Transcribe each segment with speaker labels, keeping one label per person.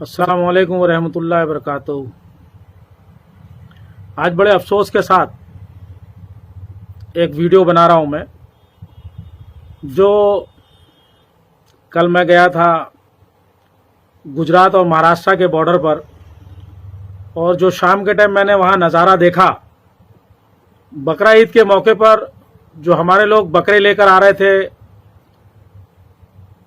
Speaker 1: अस्सलाम वालेकुम रहमतुल्लाहि व बरकातहू। आज बड़े अफसोस के साथ एक वीडियो बना रहा हूँ मैं। जो कल मैं गया था गुजरात और महाराष्ट्र के बॉर्डर पर, और जो शाम के टाइम मैंने वहाँ नज़ारा देखा, बकरा ईद के मौके पर जो हमारे लोग बकरे लेकर आ रहे थे,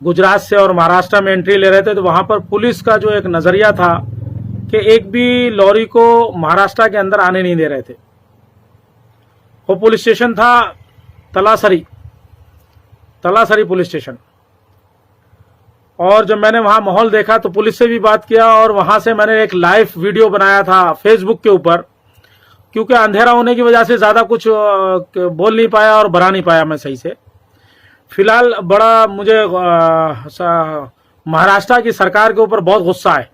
Speaker 1: गुजरात से और महाराष्ट्र में एंट्री ले रहे थे, तो वहाँ पर पुलिस का जो एक नज़रिया था कि एक भी लॉरी को महाराष्ट्र के अंदर आने नहीं दे रहे थे। वो पुलिस स्टेशन था तलासरी पुलिस स्टेशन। और जब मैंने वहाँ माहौल देखा तो पुलिस से भी बात किया, और वहाँ से मैंने एक लाइव वीडियो बनाया था फेसबुक के ऊपर, क्योंकि अंधेरा होने की वजह से ज़्यादा कुछ बोल नहीं पाया और बना नहीं पाया मैं सही से। फिलहाल बड़ा मुझे महाराष्ट्र की सरकार के ऊपर बहुत गुस्सा है,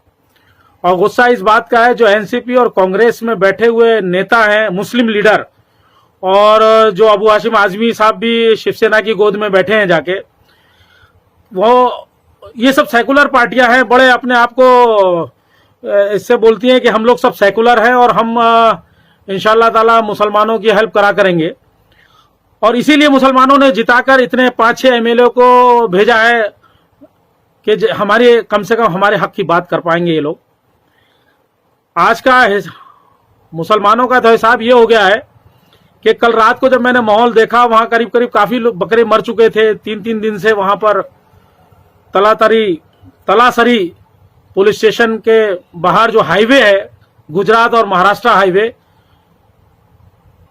Speaker 1: और गुस्सा इस बात का है जो एनसीपी और कांग्रेस में बैठे हुए नेता हैं, मुस्लिम लीडर, और जो अबू हाशिम आजमी साहब भी शिवसेना की गोद में बैठे हैं जाके, वो ये सब सेकुलर पार्टियां हैं, बड़े अपने आप को इससे बोलती हैं कि हम लोग सब सेकुलर हैं और हम इंशाअल्लाह ताला मुसलमानों की हेल्प करा करेंगे। और इसीलिए मुसलमानों ने जिताकर इतने 5-6 एमएलए को भेजा है कि हमारे कम से कम हमारे हक की बात कर पाएंगे ये लोग। आज का मुसलमानों का तो हिसाब ये हो गया है कि कल रात को जब मैंने माहौल देखा, वहां करीब करीब काफी लोग बकरे मर चुके थे। 3-3 दिन से वहां पर तलासरी पुलिस स्टेशन के बाहर जो हाईवे है, गुजरात और महाराष्ट्र हाईवे,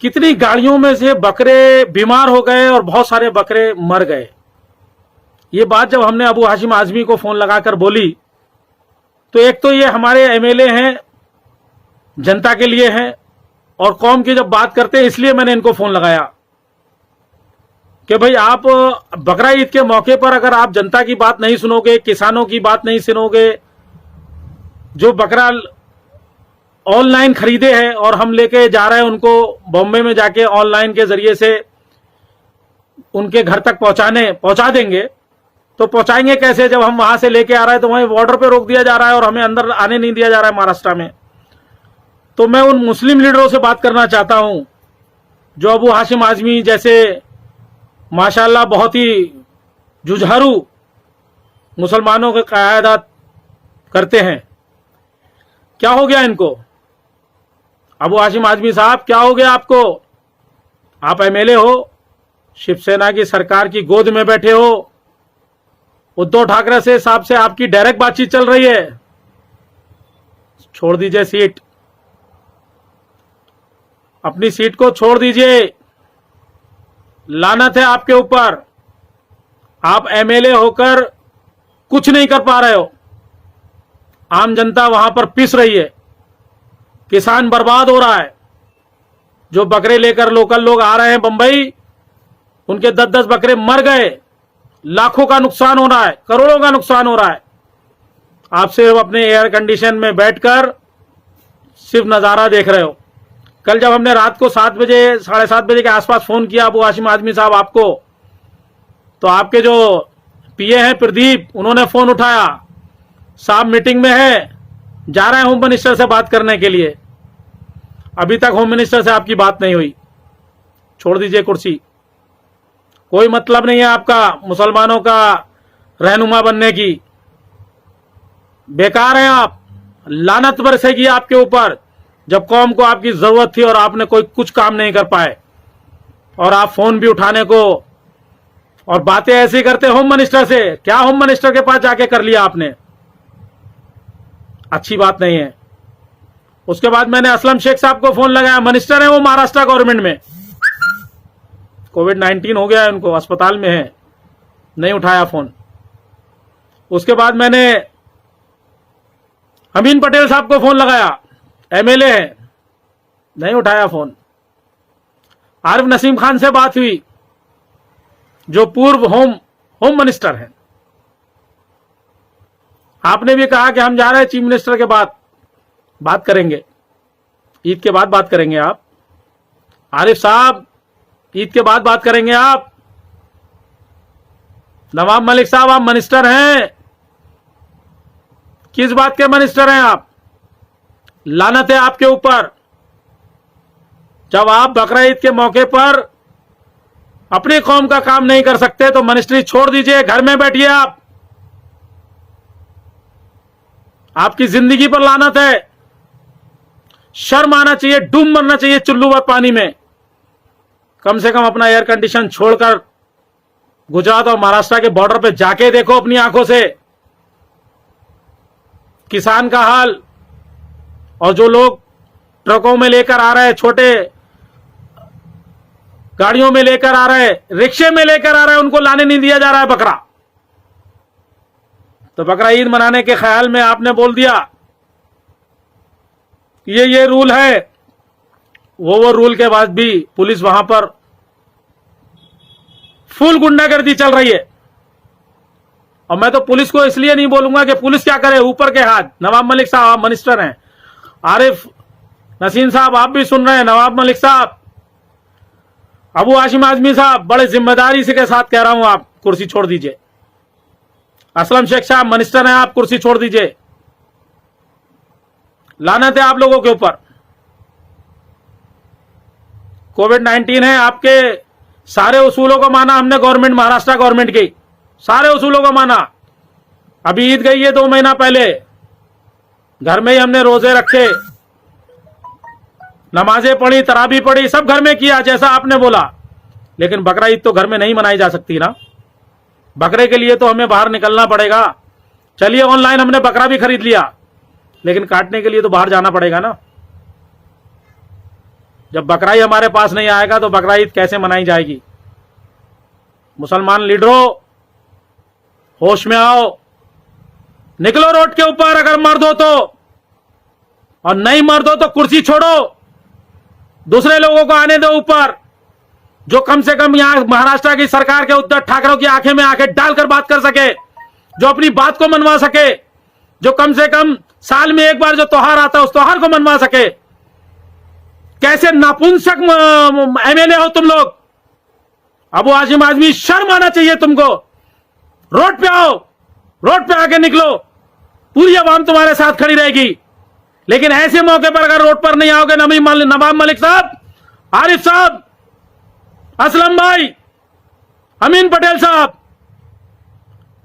Speaker 1: कितनी गाड़ियों में से बकरे बीमार हो गए और बहुत सारे बकरे मर गए। ये बात जब हमने अबू हाशिम आजमी को फोन लगाकर बोली, तो एक तो ये हमारे एमएलए हैं, जनता के लिए हैं, और कौम की जब बात करते हैं इसलिए मैंने इनको फोन लगाया कि भाई आप बकरा ईद के मौके पर अगर आप जनता की बात नहीं सुनोगे, किसानों की बात नहीं सुनोगे, जो बकरा ऑनलाइन खरीदे हैं और हम लेके जा रहे हैं उनको बॉम्बे में जाके ऑनलाइन के जरिए से उनके घर तक पहुंचा देंगे, तो पहुंचाएंगे कैसे जब हम वहां से लेके आ रहे हैं तो वहीं बॉर्डर पे रोक दिया जा रहा है और हमें अंदर आने नहीं दिया जा रहा है महाराष्ट्र में। तो मैं उन मुस्लिम लीडरों से बात करना चाहता हूं जो अबू हाशिम आजमी जैसे माशाल्लाह बहुत ही जुझारू मुसलमानों की क़यादत करते हैं। क्या हो गया इनको? अबू हाशिम आजमी साहब, क्या हो गया आपको? आप एमएलए हो, शिवसेना की सरकार की गोद में बैठे हो, उद्धव ठाकरे से साहब से आपकी डायरेक्ट बातचीत चल रही है। छोड़ दीजिए सीट, अपनी सीट को छोड़ दीजिए। लानत है आपके ऊपर, आप एमएलए होकर कुछ नहीं कर पा रहे हो। आम जनता वहां पर पिस रही है, किसान बर्बाद हो रहा है। जो बकरे लेकर लोकल लोग आ रहे हैं बंबई, उनके 10-10 बकरे मर गए, लाखों का नुकसान हो रहा है, करोड़ों का नुकसान हो रहा है। आप सिर्फ अपने एयर कंडीशन में बैठकर सिर्फ नजारा देख रहे हो। कल जब हमने रात को 7 बजे 7:30 बजे के आसपास फोन किया अबू हाशिम आजमी साहब आपको, तो आपके जो पीए हैं प्रदीप, उन्होंने फोन उठाया, साहब मीटिंग में है, जा रहे हैं होम मिनिस्टर से बात करने के लिए। अभी तक होम मिनिस्टर से आपकी बात नहीं हुई। छोड़ दीजिए कुर्सी, कोई मतलब नहीं है आपका मुसलमानों का रहनुमा बनने की। बेकार हैं आप, लानत बरसेगी आपके ऊपर। जब कौम को आपकी जरूरत थी और आपने कोई कुछ काम नहीं कर पाए, और आप फोन भी उठाने को और बातें ऐसी करते होम मिनिस्टर से। क्या होम मिनिस्टर के पास जाके कर लिया आपने? अच्छी बात नहीं है। उसके बाद मैंने असलम शेख साहब को फोन लगाया, मिनिस्टर है वो महाराष्ट्र गवर्नमेंट में, कोविड-19 हो गया है उनको, अस्पताल में है, नहीं उठाया फोन। उसके बाद मैंने अमीन पटेल साहब को फोन लगाया, एमएलए है, नहीं उठाया फोन। आरिफ नसीम खान से बात हुई जो पूर्व होम मिनिस्टर हैं, आपने भी कहा कि हम जा रहे हैं चीफ मिनिस्टर के बाद बात करेंगे, ईद के बाद बात करेंगे। आप आरिफ साहब, ईद के बाद बात करेंगे आप। नवाब मलिक साहब, आप मिनिस्टर हैं, किस बात के मिनिस्टर हैं आप? लानत है आपके ऊपर। जब आप बकरा ईद के मौके पर अपनी कौम का काम नहीं कर सकते तो मिनिस्ट्री छोड़ दीजिए, घर में बैठिए आप। आपकी जिंदगी पर लानत है। शर्म आना चाहिए, डूब मरना चाहिए चुल्लू भर पानी में। कम से कम अपना एयर कंडीशन छोड़कर गुजरात और महाराष्ट्र के बॉर्डर पे जाके देखो अपनी आंखों से किसान का हाल। और जो लोग ट्रकों में लेकर आ रहे हैं, छोटे गाड़ियों में लेकर आ रहे हैं, रिक्शे में लेकर आ रहे हैं, उनको लाने नहीं दिया जा रहा है बकरा। तो बकरा ईद मनाने के ख्याल में आपने बोल दिया ये रूल है, वो रूल के बाद भी पुलिस वहां पर फुल गुंडागर्दी चल रही है। और मैं तो पुलिस को इसलिए नहीं बोलूंगा कि पुलिस क्या करे, ऊपर के हाथ। नवाब मलिक साहब आप मिनिस्टर हैं, आरिफ नसीम साहब आप भी सुन रहे हैं, नवाब मलिक साहब, अबू हाशिम आजमी साहब, बड़े जिम्मेदारी से के साथ कह रहा हूं, आप कुर्सी छोड़ दीजिए। असलम शेख साहब मिनिस्टर हैं, आप कुर्सी छोड़ दीजिए। लानत है आप लोगों के ऊपर। कोविड-19 है, आपके सारे उसूलों को माना हमने, गवर्नमेंट, महाराष्ट्र गवर्नमेंट की सारे उसूलों को माना। अभी ईद गई है 2 महीना पहले, घर में ही हमने रोजे रखे, नमाजें पढ़ी, तराबी पढ़ी, सब घर में किया जैसा आपने बोला। लेकिन बकरा ईद तो घर में नहीं मनाई जा सकती ना। बकरे के लिए तो हमें बाहर निकलना पड़ेगा। चलिए ऑनलाइन हमने बकरा भी खरीद लिया, लेकिन काटने के लिए तो बाहर जाना पड़ेगा ना। जब बकरा ही हमारे पास नहीं आएगा तो बकरा ईद कैसे मनाई जाएगी? मुसलमान लीडरों, होश में आओ, निकलो रोड के ऊपर अगर मर्द हो तो, और नहीं मर्द हो तो कुर्सी छोड़ो, दूसरे लोगों को आने दो ऊपर, जो कम से कम यहां महाराष्ट्र की सरकार के उद्धव ठाकरे की आंखें में आंखें डालकर बात कर सके, जो अपनी बात को मनवा सके, जो कम से कम साल में एक बार जो त्योहार आता है उस त्योहार को मनवा सके। कैसे नापुंसक एमएलए हो तुम लोग। अबू हाशिम आजमी, शर्म आना चाहिए तुमको। रोड पे आओ, रोड पे आके निकलो, पूरी आवाम तुम्हारे साथ खड़ी रहेगी। लेकिन ऐसे मौके पर अगर रोड पर नहीं आओगे, नवाब मलिक साहब, आरिफ साहब, असलम भाई, अमीन पटेल साहब,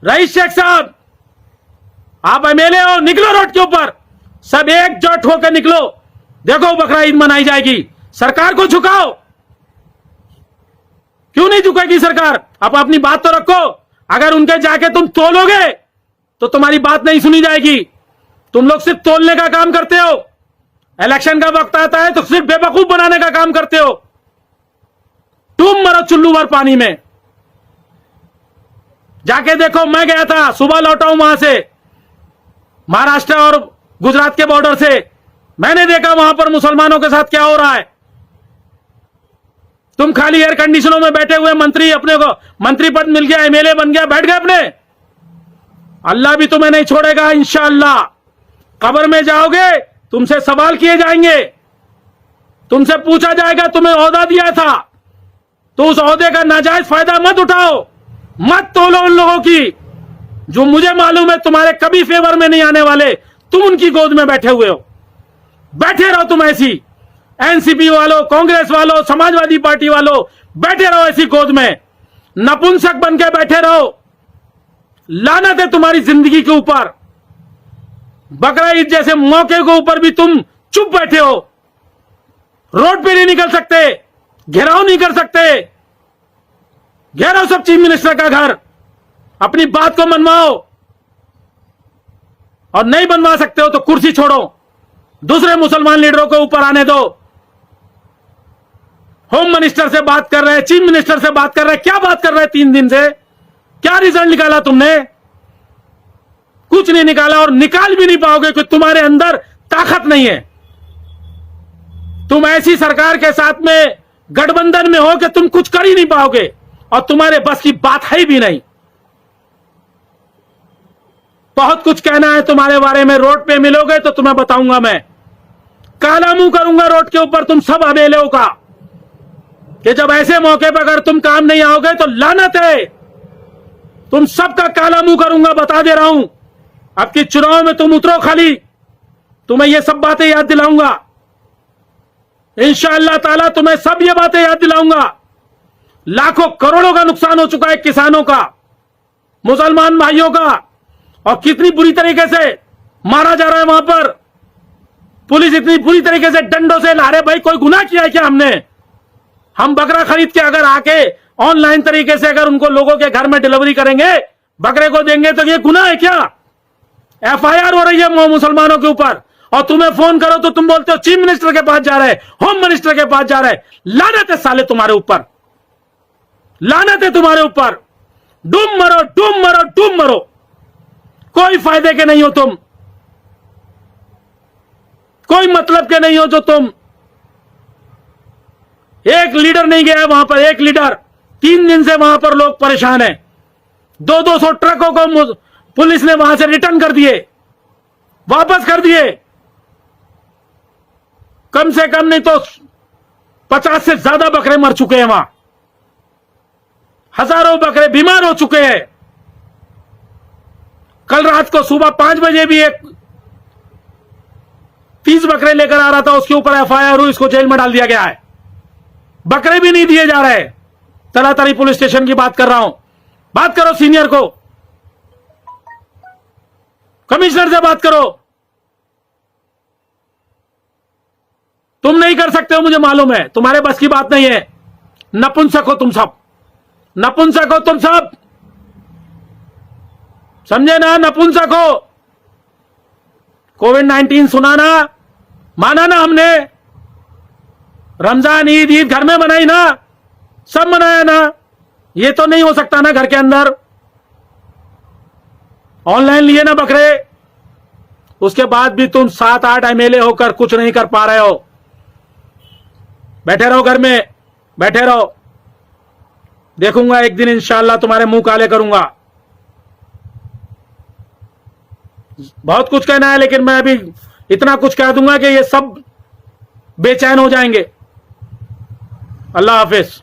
Speaker 1: रईस शेख साहब, आप एमएलए हो, निकलो रोड के ऊपर, सब एकजुट होकर निकलो। देखो बकरा ईद मनाई जाएगी। सरकार को झुकाओ। क्यों नहीं झुकेगी सरकार? आप अपनी बात तो रखो। अगर उनके जाके तुम तोलोगे तो तुम्हारी बात नहीं सुनी जाएगी। तुम लोग सिर्फ तोलने का काम करते हो। इलेक्शन का वक्त आता है तो सिर्फ बेवकूफ बनाने का काम करते हो। तुम मरो चुल्लू भर पानी में। जाके देखो, मैं गया था, सुबह लौटा हूं वहां से, महाराष्ट्र और गुजरात के बॉर्डर से। मैंने देखा वहां पर मुसलमानों के साथ क्या हो रहा है। तुम खाली एयर कंडीशनों में बैठे हुए मंत्री, अपने को मंत्री पद मिल गया, एमएलए बन गया, बैठ गए अपने। अल्लाह भी तुम्हें नहीं छोड़ेगा इंशाअल्लाह। कब्र में जाओगे, तुमसे सवाल किए जाएंगे, तुमसे पूछा जाएगा तुम्हें ओहदा दिया था तो उस ओहदे का नाजायज फायदा मत उठाओ, मत तोलो उन लोगों की जो मुझे मालूम है तुम्हारे कभी फेवर में नहीं आने वाले। तुम उनकी गोद में बैठे हुए हो। बैठे रहो तुम ऐसी, एनसीपी वालों, कांग्रेस वालों, समाजवादी पार्टी वालों, बैठे रहो ऐसी गोद में, नपुंसक बन के बैठे रहो। लानत है तुम्हारी जिंदगी के ऊपर। बकरा ईद जैसे मौके के ऊपर भी तुम चुप बैठे हो। रोड पे नहीं निकल सकते, घेराव नहीं कर सकते। घेराव सब चीफ मिनिस्टर का घर, अपनी बात को मनवाओ, और नहीं बनवा सकते हो तो कुर्सी छोड़ो, दूसरे मुसलमान लीडरों को ऊपर आने दो। होम मिनिस्टर से बात कर रहे हैं, चीफ मिनिस्टर से बात कर रहे हैं, क्या बात कर रहे हैं 3 दिन से? क्या रिजल्ट निकाला तुमने? कुछ नहीं निकाला, और निकाल भी नहीं पाओगे क्योंकि तुम्हारे अंदर ताकत नहीं है। तुम ऐसी सरकार के साथ में गठबंधन में हो कि तुम कुछ कर ही नहीं पाओगे, और तुम्हारे बस की बात है भी नहीं। बहुत कुछ कहना है तुम्हारे बारे में। रोड पे मिलोगे तो तुम्हें बताऊंगा, मैं काला मुंह करूंगा रोड के ऊपर तुम सब अबेलों का, कि जब ऐसे मौके पर अगर तुम काम नहीं आओगे तो लानत है। तुम सबका काला मुंह करूंगा, बता दे रहा हूं। अब की चुनाव में तुम उतरो खाली, तुम्हें ये सब बातें याद दिलाऊंगा। इंशाअल्लाह ताला तुम्हें सब ये बातें याद दिलाऊंगा। लाखों करोड़ों का नुकसान हो चुका है किसानों का, मुसलमान भाइयों का, और कितनी बुरी तरीके से मारा जा रहा है वहां पर। पुलिस इतनी बुरी तरीके से डंडों से ला रहे। भाई कोई गुनाह किया है क्या हमने? हम बकरा खरीद के अगर आके ऑनलाइन तरीके से अगर उनको लोगों के घर में डिलीवरी करेंगे, बकरे को देंगे, तो ये गुनाह है क्या? एफआईआर हो रही है मुसलमानों के ऊपर, और तुम्हें फोन करो तो तुम बोलते हो चीफ मिनिस्टर के पास जा रहे, होम मिनिस्टर के पास जा रहे। लानत है साले तुम्हारे ऊपर, लानत है तुम्हारे ऊपर। डूब मरो, डूब मरो, डूब मरो, कोई फायदे के नहीं हो तुम, कोई मतलब के नहीं हो जो तुम। एक लीडर नहीं गया है वहां पर, एक लीडर। 3 दिन से वहां पर लोग परेशान हैं। 200 ट्रकों को पुलिस ने वहां से रिटर्न कर दिए, वापस कर दिए। कम से कम नहीं तो 50 से ज्यादा बकरे मर चुके हैं वहां, हजारों बकरे बीमार हो चुके हैं। कल रात को सुबह 5 बजे भी एक 30 बकरे लेकर आ रहा था, उसके ऊपर एफआईआर हुई, इसको जेल में डाल दिया गया है। बकरे भी नहीं दिए जा रहे। तलातरी पुलिस स्टेशन की बात कर रहा हूं। बात करो सीनियर को, कमिश्नर से बात करो। तुम नहीं कर सकते हो, मुझे मालूम है, तुम्हारे बस की बात नहीं है। नपुंसक हो तुम सब, नपुंसक हो तुम सब, समझे ना? नपुंसक हो। कोविड-19 सुनाना, माना ना हमने। रमजान, ईद, ईद घर में मनाई ना, सब मनाया ना। ये तो नहीं हो सकता ना घर के अंदर। ऑनलाइन लिए ना बकरे, उसके बाद भी तुम 7-8 एमएलए होकर कुछ नहीं कर पा रहे हो। बैठे रहो घर में, बैठे रहो। देखूंगा एक दिन इंशाअल्लाह तुम्हारे मुंह काले करूंगा। बहुत कुछ कहना है, लेकिन मैं अभी इतना कुछ कह दूंगा कि ये सब बेचैन हो जाएंगे। अल्लाह हाफिज।